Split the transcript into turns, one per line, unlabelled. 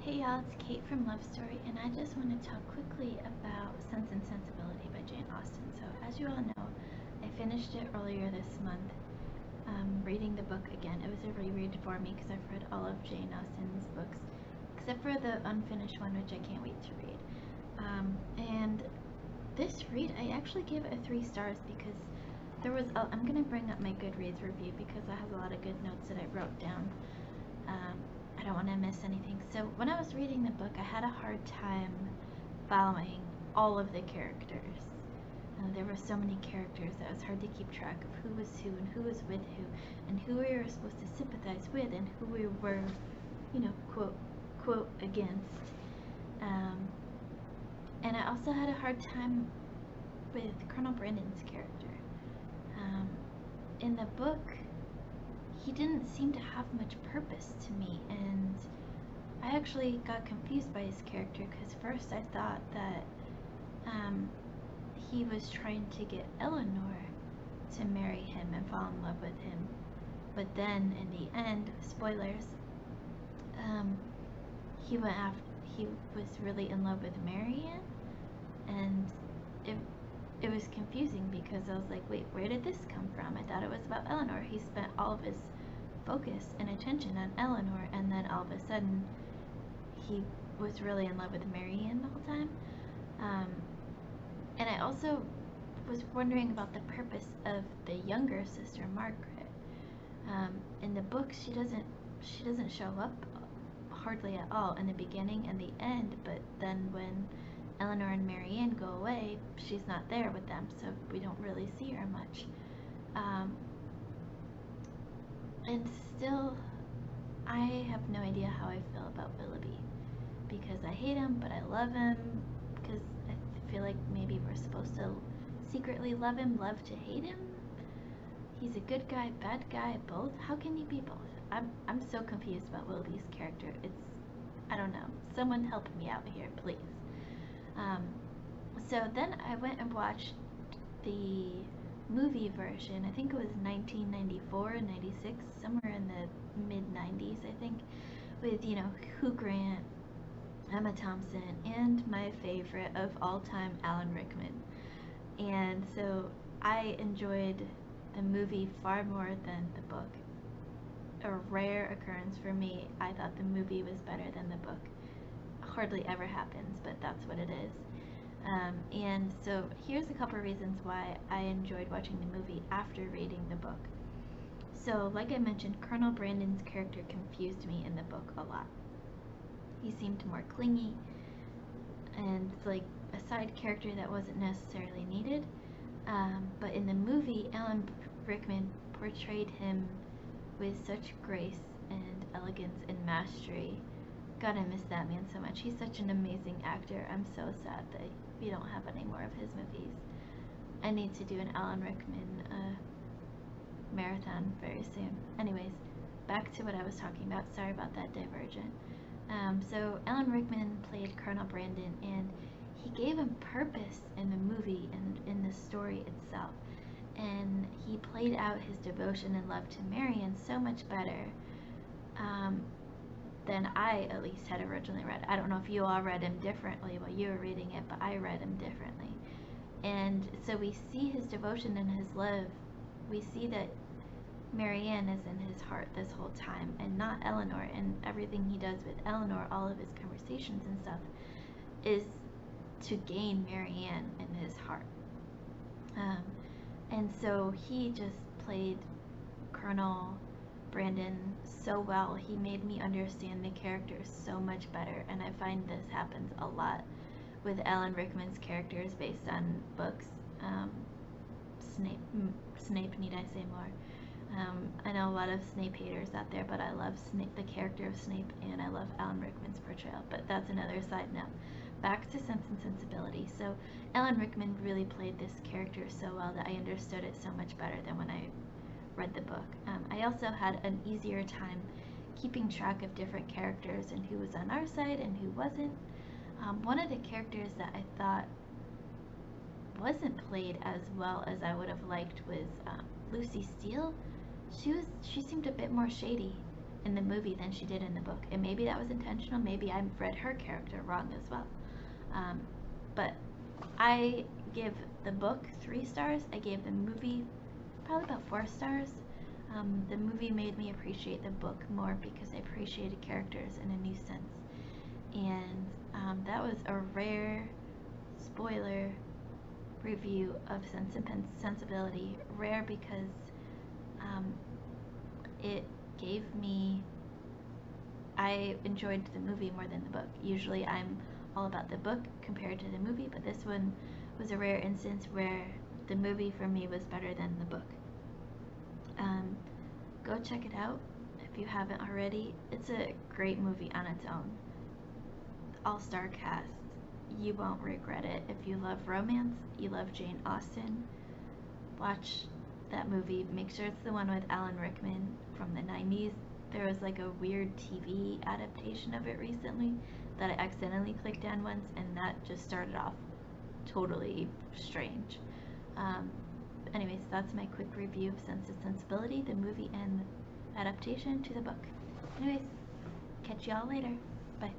Hey y'all, it's Kate from LoveStory, and I just want to talk quickly about Sense and Sensibility by Jane Austen. So, as you all know, I finished it earlier this month, reading the book again. It was a reread for me because I've read all of Jane Austen's books, except for the unfinished one, which I can't wait to read. And this read, I actually gave it 3 stars because I'm going to bring up my Goodreads review because I have a lot of good notes that I wrote down. I don't want to miss anything. So when I was reading the book, I had a hard time following all of the characters. There were so many characters that it was hard to keep track of who was who and who was with who and who we were supposed to sympathize with and who we were, quote, against. And I also had a hard time with Colonel Brandon's character. In the book, he didn't seem to have much purpose to me, and I actually got confused by his character because first I thought that he was trying to get Eleanor to marry him and fall in love with him, but then in the end, spoilers, he was really in love with Marianne, and it was confusing because I was like, wait, where did this come from? I thought it was about Eleanor. He spent all of his focus and attention on Eleanor, and then all of a sudden he was really in love with Marianne the whole time. And I also was wondering about the purpose of the younger sister, Margaret. In the book, she doesn't show up hardly at all in the beginning and the end, but then when Eleanor and Marianne go away, she's not there with them, so we don't really see her much. And still, I have no idea how I feel about Willoughby, because I hate him, but I love him, because I feel like maybe we're supposed to secretly love him, love to hate him. He's a good guy, bad guy, both. How can you be both? I'm so confused about Willoughby's character. I don't know. Someone help me out here, please. So then I went and watched the movie version. I think it was 1994 and 96, somewhere in the mid-90s, I think, with, Hugh Grant, Emma Thompson, and my favorite of all time, Alan Rickman. And so I enjoyed the movie far more than the book. A rare occurrence for me. I thought the movie was better than the book. Hardly ever happens, but that's what it is. And so here's a couple of reasons why I enjoyed watching the movie after reading the book. So like I mentioned, Colonel Brandon's character confused me in the book a lot. He seemed more clingy and like a side character that wasn't necessarily needed. But in the movie, Alan Rickman portrayed him with such grace and elegance and mastery. God, I miss that man so much. He's such an amazing actor. I'm so sad that we don't have any more of his movies. I need to do an Alan Rickman marathon very soon. Anyways, back to what I was talking about. Sorry about that divergent. So Alan Rickman played Colonel Brandon, and he gave him purpose in the movie and in the story itself. And he played out his devotion and love to Marianne so much better than I at least had originally read. I don't know if you all read him differently while you were reading it, but I read him differently. And so we see his devotion and his love. We see that Marianne is in his heart this whole time and not Eleanor, and everything he does with Eleanor, all of his conversations and stuff, is to gain Marianne in his heart. And so he just played Colonel Brandon so well. He made me understand the character so much better, and I find this happens a lot with Alan Rickman's characters based on books. Snape, need I say more? I know a lot of Snape haters out there, but I love Snape, the character of Snape, and I love Alan Rickman's portrayal, but that's another side note. Back to Sense and Sensibility. So Alan Rickman really played this character so well that I understood it so much better than when I read the book. I also had an easier time keeping track of different characters and who was on our side and who wasn't. One of the characters that I thought wasn't played as well as I would have liked was Lucy Steele. She seemed a bit more shady in the movie than she did in the book. And maybe that was intentional. Maybe I read her character wrong as well. But I give the book 3 stars. I gave the movie probably about 4 stars. The movie made me appreciate the book more because I appreciated characters in a new sense. And that was a rare spoiler review of Sense and Sensibility. Rare because it gave me, I enjoyed the movie more than the book. Usually I'm all about the book compared to the movie, but this one was a rare instance where the movie for me was better than the book. Go check it out if you haven't already. It's a great movie on its own. All-star cast. You won't regret it. If you love romance, you love Jane Austen, watch that movie. Make sure it's the one with Alan Rickman from the 90s. There was like a weird TV adaptation of it recently that I accidentally clicked on once, and that just started off totally strange. Anyways, that's my quick review of Sense and Sensibility, the movie and adaptation to the book. Anyways, catch y'all later. Bye.